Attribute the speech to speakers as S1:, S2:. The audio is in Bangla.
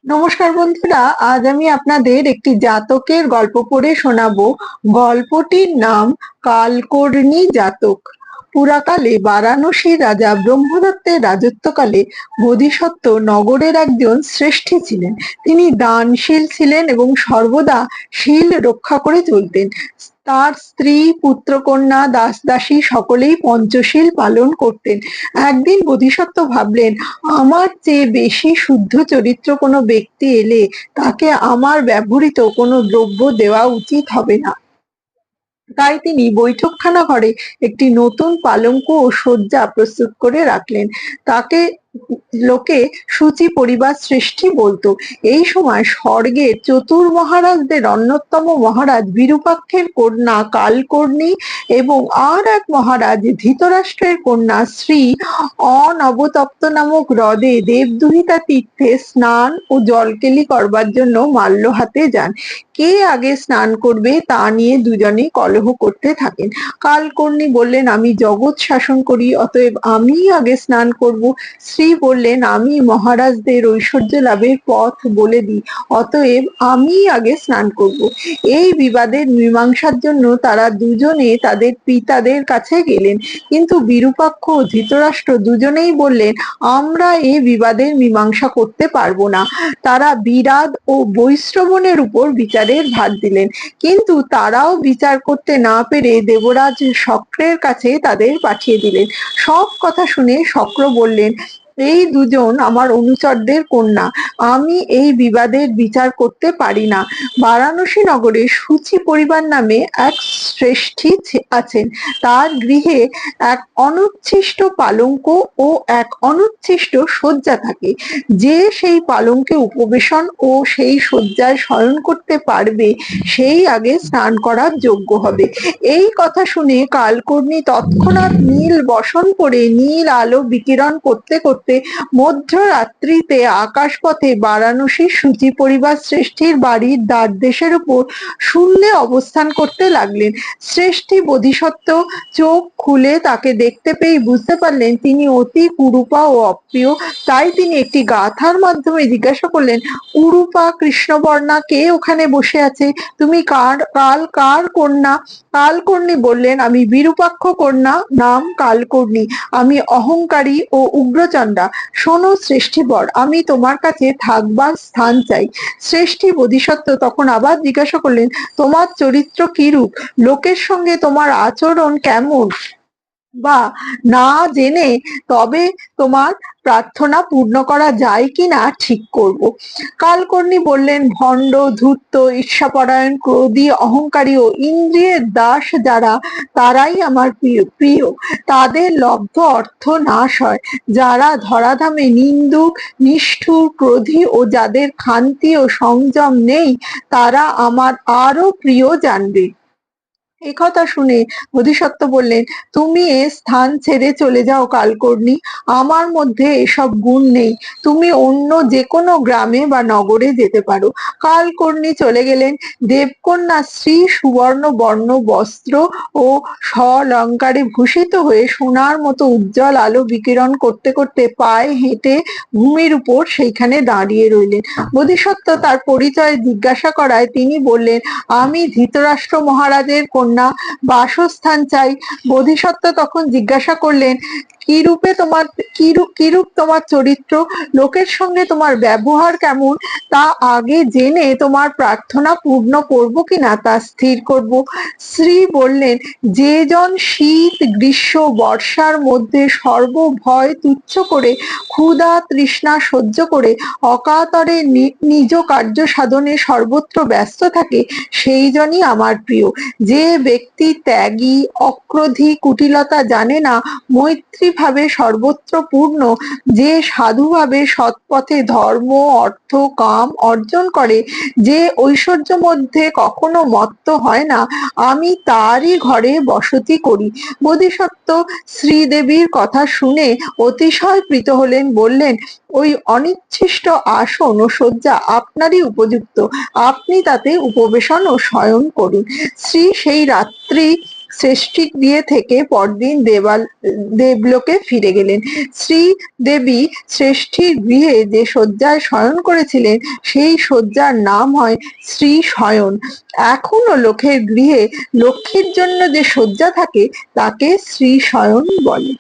S1: নমস্কার বন্ধুরা, আজ আমি আপনাদের একটি জাতকের গল্প পড়ে শোনাবো। গল্পটির নাম কালকর্ণী জাতক। পুরাকালে বারাণসীর রাজা ব্রহ্মদত্তের রাজত্বকালে বোধিসত্ত্ব নগরের একজন শ্রেষ্ঠী ছিলেন। তিনি দানশীল ছিলেন এবং সর্বদা শীল রক্ষা করে চলতেন। তার স্ত্রী, পুত্রকন্যা, দাস দাসী সকলেই পঞ্চশীল পালন করতেন। একদিন বোধিসত্ত্ব ভাবলেন, আমার চেয়ে বেশি শুদ্ধ চরিত্র কোনো ব্যক্তি এলে তাকে আমার ব্যবহৃত কোনো দ্রব্য দেওয়া উচিত হবে না। তাই তিনি বৈঠকখানা ঘরে একটি নতুন পালঙ্ক ও শয্যা প্রস্তুত করে রাখলেন। তাকে লোকে সূচি পরিবার সৃষ্টি বলতো। এই সময় স্বর্গের চতুর মহারাজদের অন্যতম মহারাজ বিরূপাক্ষের কন্যা কালকর্ণী এবং আর এক মহারাজ ধৃতরাষ্ট্রের কন্যা শ্রী অনবতপ্ত নামক হ্রদে দেবদুহিতা তীর্থে স্নান ও জলকেলি করবার জন্য মাল্য হাতে যান। কে আগে স্নান করবে তা নিয়ে দুজনেই কলহ করতে থাকেন। কালকর্ণী বললেন, আমি জগৎ শাসন করি, অতএব আমি আগে স্নান করব। শ্রী বললেন, আমি মহারাজদের ঐশ্বর্য লাভের পথ বলে দিই, অতএব আমি আগে স্নান করব। এই বিবাদের মীমাংসার জন্য তারা দুজনে তাদের পিতাদের কাছে গেলেন, কিন্তু বিরূপাক্ষ ও ধৃতরাষ্ট্র দুজনেই বললেন, আমরা এই বিবাদের মীমাংসা করতে পারবো না। তারা বিরাদ ও বৈশ্রবণের উপর বিচারের ভার দিলেন, কিন্তু তারাও বিচার করতে না পেরে দেবরাজ শক্রের কাছে তাদের পাঠিয়ে দিলেন। সব কথা শুনে শক্র বললেন, এই দুজন আমার অনুচরদের কন্যা, আমি এই বিবাদের বিচার করতে পারি না। বারাণসী নগরে সূচি পরিবার নামে এক শ্রেষ্ঠী আছেন। তার গৃহে এক অনুচ্ছিষ্ট পালঙ্ক ও এক অনুচ্ছিষ্ট শয্যা থাকে। যে সেই পালঙ্কে উপবেশন ও সেই শয্যায় শয়ন করতে পারবে সেই আগে স্নান করার যোগ্য হবে। এই কথা শুনে কালকর্ণী তৎক্ষণাৎ নীল বসন পরে নীল আলো বিকিরণ করতে করতে মধ্যরাত্রিতে আকাশপথে বারাণসীর সূচি পরিবার শ্রেষ্ঠীর বাড়ির দ্বারদেশের উপর শূন্যে অবস্থান করতে লাগলেন। শ্রেষ্ঠী বোধিসত্ত্ব চোখ খুলে তাকে দেখতে পেয়ে বুঝতে পারলেন তিনি অতি কুরূপা ও অপ্রিয়। তাই তিনি একটি গাথার মাধ্যমে জিজ্ঞাসা করলেন, কুরূপা কৃষ্ণবর্ণা, কে ওখানে বসে আছে? তুমি কার কন্যা? কালকর্ণী বললেন, আমি বিরূপাক্ষ কন্যা, নাম কালকর্ণী। আমি অহংকারী ও উগ্রচণ্ডা। শোনো শ্রেষ্ঠীবর, আমি তোমার কাছে থাকবার স্থান চাই। শ্রেষ্ঠী বোধিসত্ত্ব তখন আবার জিজ্ঞাসা করলেন, তোমার চরিত্র কিরূপ? লোকের সঙ্গে তোমার আচরণ কেমন? বা না জেনে তবে তোমার প্রার্থনা পূর্ণ করা যায় কিনা ঠিক করব। কালকর্ণী বললেন, ভণ্ড, ধূর্ত, ঈর্ষাপরায়ণ, ক্রোধী, অহংকারী ও ইন্দ্রিয়ের দাস যারা, তারাই আমার প্রিয়। তাদের লব্ধ অর্থ নাশ হয়। যারা ধরাধামে নিন্দুক, নিষ্ঠুর, ক্রোধী ও যাদের ক্ষান্তি ও সংযম নেই, তারা আমার আরো প্রিয় জানবে। একথা শুনে বোধিসত্ত্ব বললেন, তুমি এ স্থান ছেড়ে চলে যাও কালকর্ণী, আমার মধ্যে এসব গুণ নেই। তুমি অন্য যে কোনো গ্রামে বা নগরে যেতে পারো। কালকর্ণী চলে গেলেন। দেবকন্যা শ্রী সুবর্ণ বর্ণ বস্ত্র ও স্বলঙ্কারে ভূষিত হয়ে সোনার মতো উজ্জ্বল আলো বিকিরণ করতে করতে পায়ে হেঁটে ভূমির উপর সেইখানে দাঁড়িয়ে রইলেন। বোধিসত্ত্ব তার পরিচয় জিজ্ঞাসা করায় তিনি বললেন, আমি ধৃতরাষ্ট্র মহারাজের কন্যা, বাসস্থান চাই। বোধিসত্ত্ব তখন জিজ্ঞাসা করলেন, কিরূপ তোমার চরিত্র? লোকের সঙ্গে তোমার ব্যবহার কেমন? তা আগে জেনে তোমার প্রার্থনা পূর্ণ করব কিনা তা স্থির করব। শ্রী বললেন, যে জন শীত, গ্রীষ্ম, বর্ষার মধ্যে সর্ব ভয় তুচ্ছ করে ক্ষুধা তৃষ্ণা সহ্য করে অকাতরে নিজ কার্য সাধনে সর্বত্র ব্যস্ত থাকে, সেই জনই আমার প্রিয়। যে ব্যক্তি ত্যাগী, অক্রোধী, কুটিলতা জানে না, মৈত্রী ভাবে সর্বত্র পূর্ণ, যে সাধুভাবে সৎপথে ধর্ম, অর্থ, কাম অর্জন করে, যে ঐশ্বর্য মধ্যে কখনো মত্ত হয় না, আমি তারই ঘরে বসতি করি। বোধিসত্ত্ব শ্রীদেবীর কথা শুনে অতিশয় প্রীত হলেন। বললেন, ওই অনিচ্ছিষ্ট আসন ও শয্যা আপনারই উপযুক্ত, আপনি তাতে উপবেশন ও শয়ন করুন। শ্রী সেই রাত্রি শ্রেষ্ঠীর গৃহে থেকে পরদিন দেবলোকে ফিরে গেলেন। শ্রীদেবী শ্রেষ্ঠীর গৃহে যে শয্যায় শয়ন করেছিলেন সেই শয্যার নাম হয় শ্রী শয়ন। এখনো লোকের গৃহে লক্ষ্মীর জন্য যে শয্যা থাকে তাকে শ্রী শয়ন বলে।